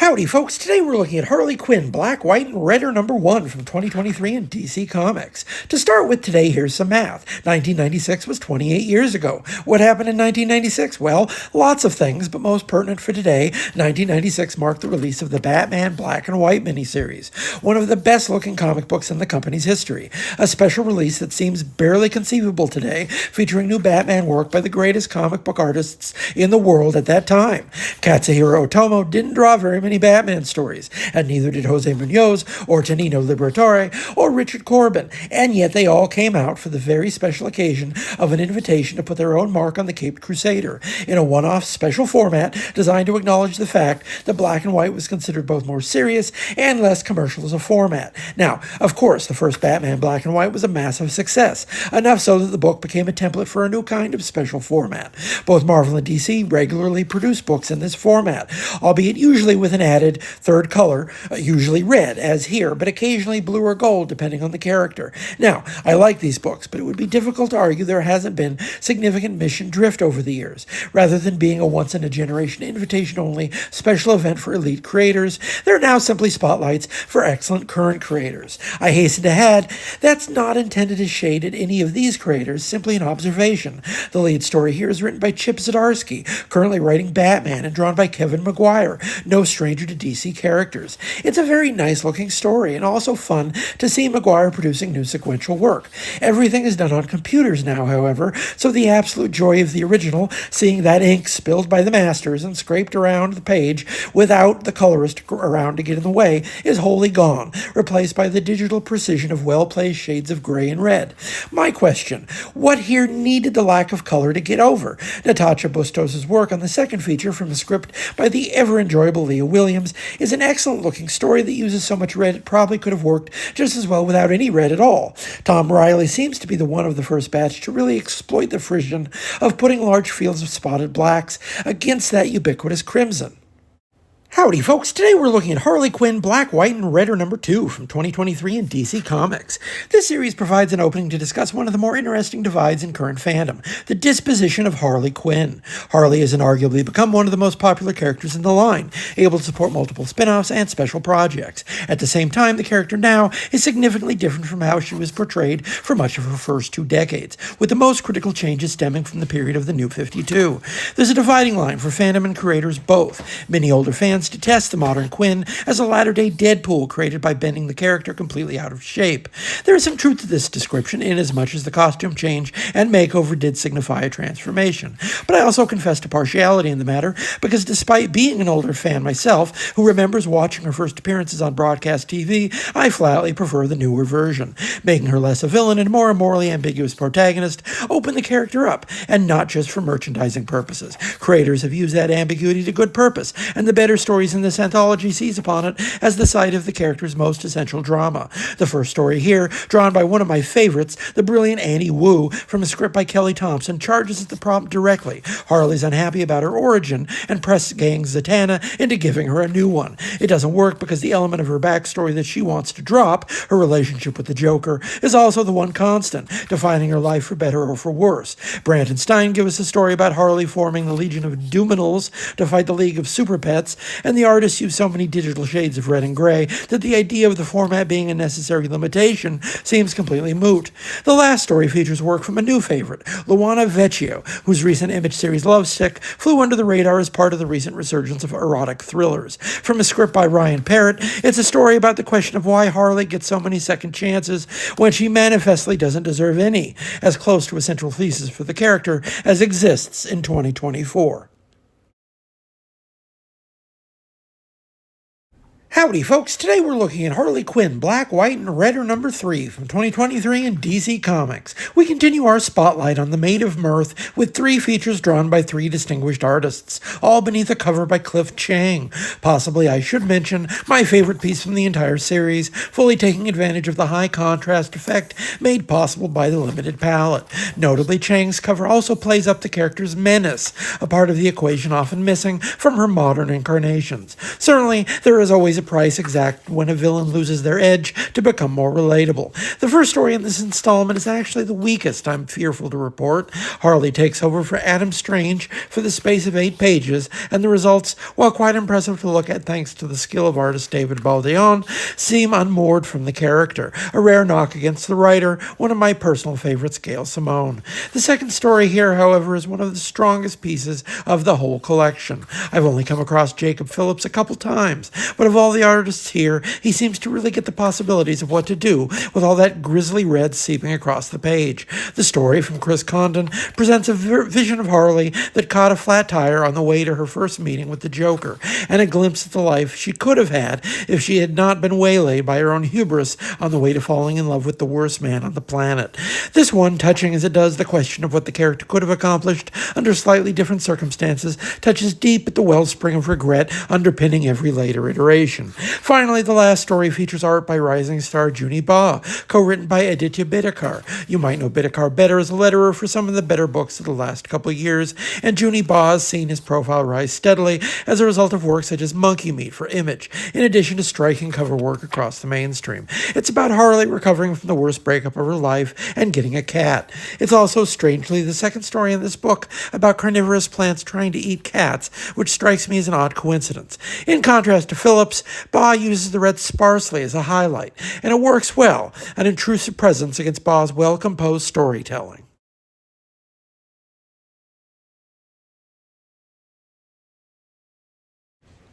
Howdy folks, today we're looking at Harley Quinn, Black, White, and Red are #1 from 2023 in DC Comics. To start with today, here's some math. 1996 was 28 years ago. What happened in 1996? Well, lots of things, but most pertinent for today, 1996 marked the release of the Batman Black and White miniseries, one of the best-looking comic books in the company's history. A special release that seems barely conceivable today, featuring new Batman work by the greatest comic book artists in the world at that time. Katsuhiro Otomo didn't draw very many Batman stories, and neither did Jose Munoz or Tonino Liberatore or Richard Corbin, and yet they all came out for the very special occasion of an invitation to put their own mark on the Caped Crusader in a one-off special format designed to acknowledge the fact that Black and White was considered both more serious and less commercial as a format. Now, of course, the first Batman Black and White was a massive success, enough so that the book became a template for a new kind of special format. Both Marvel and DC regularly produce books in this format, albeit usually with an added third color, usually red, as here, but occasionally blue or gold, depending on the character. Now, I like these books, but it would be difficult to argue there hasn't been significant mission drift over the years. Rather than being a once-in-a-generation invitation-only special event for elite creators, they're now simply spotlights for excellent current creators. I hasten to add, that's not intended as shade at any of these creators, simply an observation. The lead story here is written by Chip Zdarsky, currently writing Batman, and drawn by Kevin Maguire, no stranger to DC characters. It's a very nice-looking story, and also fun to see Maguire producing new sequential work. Everything is done on computers now, however, so the absolute joy of the original, seeing that ink spilled by the masters and scraped around the page without the colorist around to get in the way, is wholly gone, replaced by the digital precision of well-placed shades of gray and red. My question, what here needed the lack of color to get over? Natasha Bustos' work on the second feature from a script by the ever-enjoyable Leah Williams is an excellent-looking story that uses so much red it probably could have worked just as well without any red at all. Tom Riley seems to be the one of the first batch to really exploit the frisson of putting large fields of spotted blacks against that ubiquitous crimson. Howdy folks, today we're looking at Harley Quinn, Black, White, and Red are #2 from 2023 in DC Comics. This series provides an opening to discuss one of the more interesting divides in current fandom, the disposition of Harley Quinn. Harley has inarguably become one of the most popular characters in the line, able to support multiple spin-offs and special projects. At the same time, the character now is significantly different from how she was portrayed for much of her first 2 decades, with the most critical changes stemming from the period of the New 52. There's a dividing line for fandom and creators both. Many older fans detest the modern Quinn as a latter-day Deadpool created by bending the character completely out of shape. There is some truth to this description inasmuch as the costume change and makeover did signify a transformation. But I also confess to partiality in the matter because despite being an older fan myself who remembers watching her first appearances on broadcast TV, I flatly prefer the newer version. Making her less a villain and more a morally ambiguous protagonist opened the character up, and not just for merchandising purposes. Creators have used that ambiguity to good purpose, and the better stories in this anthology seize upon it as the site of the character's most essential drama. The first story here, drawn by one of my favorites, the brilliant Annie Wu, from a script by Kelly Thompson, charges at the prompt directly. Harley's unhappy about her origin and press gangs Zatanna into giving her a new one. It doesn't work because the element of her backstory that she wants to drop, her relationship with the Joker, is also the one constant, defining her life for better or for worse. Brandt and Stein give us a story about Harley forming the Legion of Doominols to fight the League of Super Pets, and the artists use so many digital shades of red and gray that the idea of the format being a necessary limitation seems completely moot. The last story features work from a new favorite, Luana Vecchio, whose recent Image series Lovesick flew under the radar as part of the recent resurgence of erotic thrillers. From a script by Ryan Parrott, it's a story about the question of why Harley gets so many second chances when she manifestly doesn't deserve any, as close to a central thesis for the character as exists in 2024. Howdy folks, today we're looking at Harley Quinn, Black, White, and Red are #3 from 2023 in DC Comics. We continue our spotlight on the Maid of Mirth with 3 features drawn by 3 distinguished artists, all beneath a cover by Cliff Chiang. Possibly I should mention my favorite piece from the entire series, fully taking advantage of the high contrast effect made possible by the limited palette. Notably, Chiang's cover also plays up the character's menace, a part of the equation often missing from her modern incarnations. Certainly, there is always a price exacted when a villain loses their edge to become more relatable. The first story in this installment is actually the weakest, I'm fearful to report. Harley takes over for Adam Strange for the space of 8 pages, and the results, while quite impressive to look at thanks to the skill of artist David Baldeón, seem unmoored from the character. A rare knock against the writer, one of my personal favorites, Gail Simone. The second story here, however, is one of the strongest pieces of the whole collection. I've only come across Jacob Phillips a couple times, but of all the artists here, he seems to really get the possibilities of what to do with all that grisly red seeping across the page. The story from Chris Condon presents a vision of Harley that caught a flat tire on the way to her first meeting with the Joker, and a glimpse at the life she could have had if she had not been waylaid by her own hubris on the way to falling in love with the worst man on the planet. This one, touching as it does the question of what the character could have accomplished under slightly different circumstances, touches deep at the wellspring of regret underpinning every later iteration. Finally, the last story features art by rising star Junie Ba, co-written by Aditya Bidikar. You might know Bidikar better as a letterer for some of the better books of the last couple of years, and Junie Ba has seen his profile rise steadily as a result of work such as Monkey Meat for Image, in addition to striking cover work across the mainstream. It's about Harley recovering from the worst breakup of her life and getting a cat. It's also, strangely, the second story in this book about carnivorous plants trying to eat cats, which strikes me as an odd coincidence. In contrast to Phillips, Ba uses the red sparsely as a highlight, and it works well, an intrusive presence against Ba's well-composed storytelling.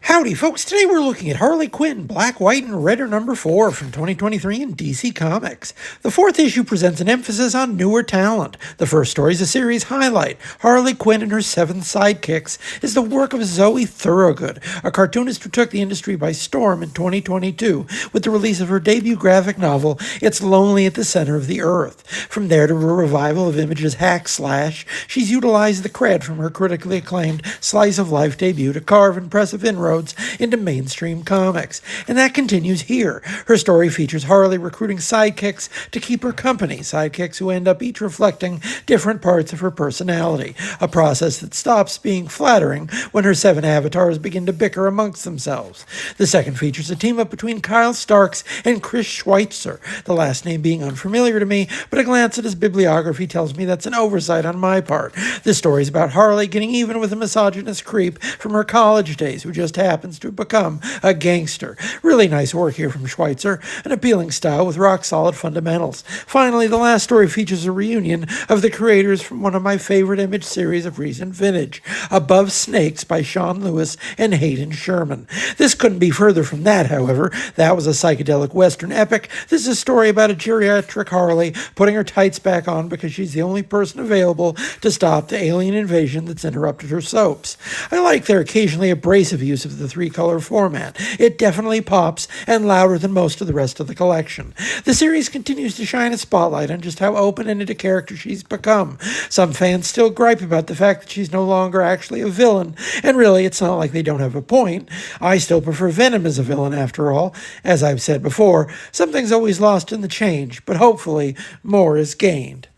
Howdy, folks. Today we're looking at Harley Quinn, Black, White, and Red, number 4 from 2023 in DC Comics. The 4th issue presents an emphasis on newer talent. The first story is a series highlight. Harley Quinn and her 7 sidekicks is the work of Zoe Thorogood, a cartoonist who took the industry by storm in 2022 with the release of her debut graphic novel, It's Lonely at the Center of the Earth. From there to a revival of Image's Hack Slash, she's utilized the cred from her critically acclaimed Slice of Life debut to carve impressive inroads into mainstream comics. And that continues here. Her story features Harley recruiting sidekicks to keep her company, sidekicks who end up each reflecting different parts of her personality, a process that stops being flattering when her 7 avatars begin to bicker amongst themselves. The second features a team-up between Kyle Starks and Chris Schweitzer, the last name being unfamiliar to me, but a glance at his bibliography tells me that's an oversight on my part. This story is about Harley getting even with a misogynist creep from her college days who just happens to become a gangster. Really nice work here from Schweitzer, an appealing style with rock-solid fundamentals. Finally, the last story features a reunion of the creators from one of my favorite Image series of recent vintage, Above Snakes by Sean Lewis and Hayden Sherman. This couldn't be further from that, however. That was a psychedelic Western epic. This is a story about a geriatric Harley putting her tights back on because she's the only person available to stop the alien invasion that's interrupted her soaps. I like their occasionally abrasive use of the 3-color format. It definitely pops, and louder than most of the rest of the collection. The series continues to shine a spotlight on just how open-ended a character she's become. Some fans still gripe about the fact that she's no longer actually a villain, and really, it's not like they don't have a point. I still prefer Venom as a villain, after all. As I've said before, something's always lost in the change, but hopefully, more is gained.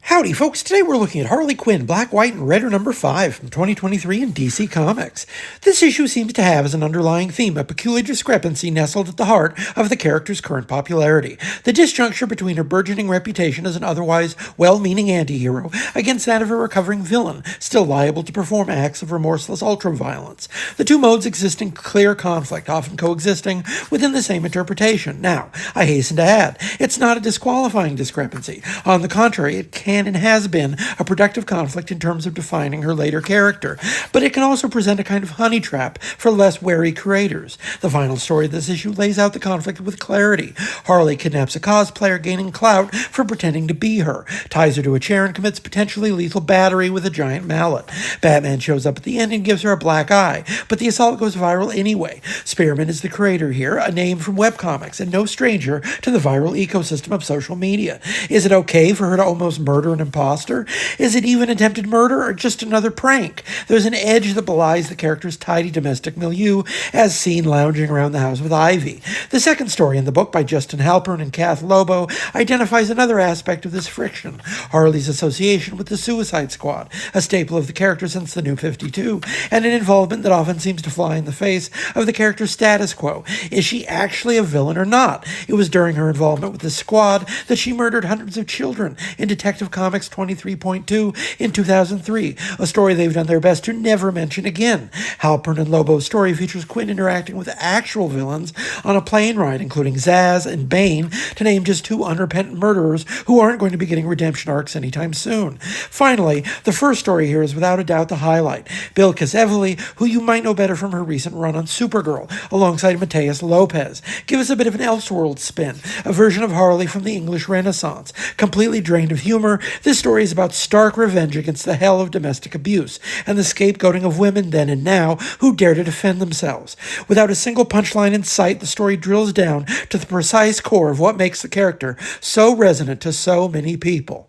Howdy, folks. Today we're looking at Harley Quinn, Black, White, and Red, number 5 from 2023 in DC Comics. This issue seems to have as an underlying theme a peculiar discrepancy nestled at the heart of the character's current popularity. The disjuncture between her burgeoning reputation as an otherwise well-meaning anti-hero against that of a recovering villain, still liable to perform acts of remorseless ultra-violence. The two modes exist in clear conflict, often coexisting within the same interpretation. Now, I hasten to add, it's not a disqualifying discrepancy. On the contrary, it can and has been a productive conflict in terms of defining her later character, but it can also present a kind of honey trap for less wary creators. The final story of this issue lays out the conflict with clarity. Harley kidnaps a cosplayer, gaining clout for pretending to be her, ties her to a chair, and commits potentially lethal battery with a giant mallet. Batman shows up at the end and gives her a black eye, but the assault goes viral anyway. Spearman is the creator here, a name from webcomics, and no stranger to the viral ecosystem of social media. Is it okay for her to almost murder murder an imposter? Is it even attempted murder or just another prank? There's an edge that belies the character's tidy domestic milieu as seen lounging around the house with Ivy. The second story in the book by Justin Halpern and Kath Lobo identifies another aspect of this friction, Harley's association with the Suicide Squad, a staple of the character since the New 52, and an involvement that often seems to fly in the face of the character's status quo. Is she actually a villain or not? It was during her involvement with the squad that she murdered hundreds of children in Detective Comics 23.2 in 2003, a story they've done their best to never mention again. Halpern and Lobo's story features Quinn interacting with actual villains on a plane ride, including Zsasz and Bane, to name just two unrepentant murderers who aren't going to be getting redemption arcs anytime soon. Finally, the first story here is without a doubt the highlight. Bill Evely, who you might know better from her recent run on Supergirl, alongside Mateus Lopez. Give us a bit of an Elseworld spin, a version of Harley from the English Renaissance. Completely drained of humor, this story is about stark revenge against the hell of domestic abuse, and the scapegoating of women then and now who dare to defend themselves. Without a single punchline in sight, the story drills down to the precise core of what makes the character so resonant to so many people.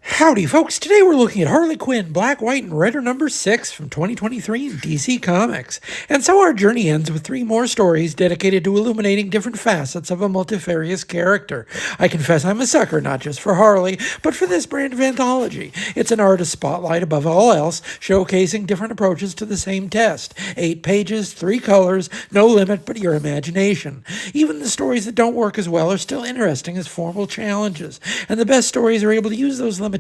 Howdy, folks. Today we're looking at Harley Quinn, Black, White, and Red number 6 from 2023 in DC Comics. And so our journey ends with 3 more stories dedicated to illuminating different facets of a multifarious character. I confess I'm a sucker, not just for Harley, but for this brand of anthology. It's an artist spotlight above all else, showcasing different approaches to the same test. 8 pages, 3 colors, no limit but your imagination. Even the stories that don't work as well are still interesting as formal challenges, and the best stories are able to use those limitations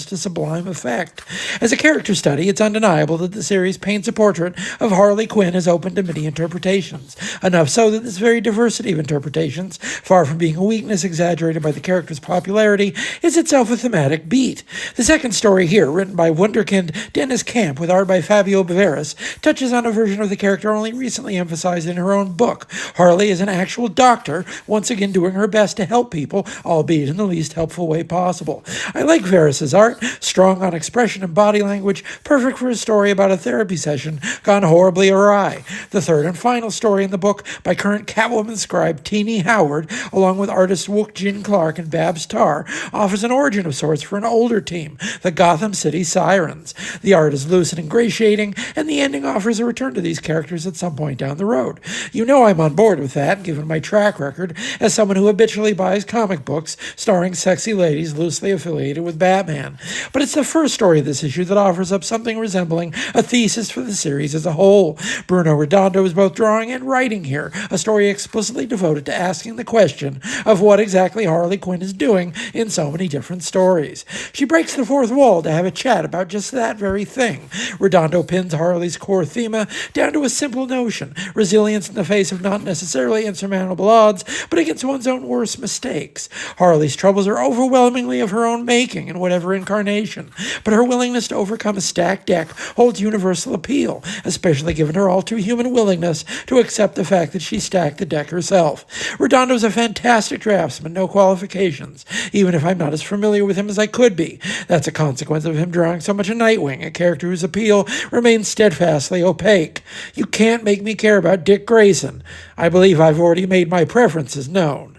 to sublime effect. As a character study, it's undeniable that the series paints a portrait of Harley Quinn as open to many interpretations, enough so that this very diversity of interpretations, far from being a weakness exaggerated by the character's popularity, is itself a thematic beat. The second story here, written by wunderkind Dennis Camp with art by Fabio Beveris, touches on a version of the character only recently emphasized in her own book. Harley is an actual doctor, once again doing her best to help people, albeit in the least helpful way possible. I like Veris's art, strong on expression and body language, perfect for a story about a therapy session gone horribly awry. The third and final story in the book by current Catwoman scribe Teenie Howard, along with artists Wook Jin Clark and Babs Tarr, offers an origin of sorts for an older team, the Gotham City Sirens. The art is loose and ingratiating, and the ending offers a return to these characters at some point down the road. You know I'm on board with that, given my track record as someone who habitually buys comic books starring sexy ladies loosely affiliated with Batman. But it's the first story of this issue that offers up something resembling a thesis for the series as a whole. Bruno Redondo is both drawing and writing here, a story explicitly devoted to asking the question of what exactly Harley Quinn is doing in so many different stories. She breaks the fourth wall to have a chat about just that very thing. Redondo pins Harley's core theme down to a simple notion, resilience in the face of not necessarily insurmountable odds, but against one's own worst mistakes. Harley's troubles are overwhelmingly of her own making in whatever incarnation, but her willingness to overcome a stacked deck holds universal appeal, especially given her all-too-human willingness to accept the fact that she stacked the deck herself. Redondo's a fantastic draftsman, no qualifications, even if I'm not as familiar with him as I could be. That's a consequence of him drawing so much of Nightwing, a character whose appeal remains steadfastly opaque. You can't make me care about Dick Grayson. I believe I've already made my preferences known.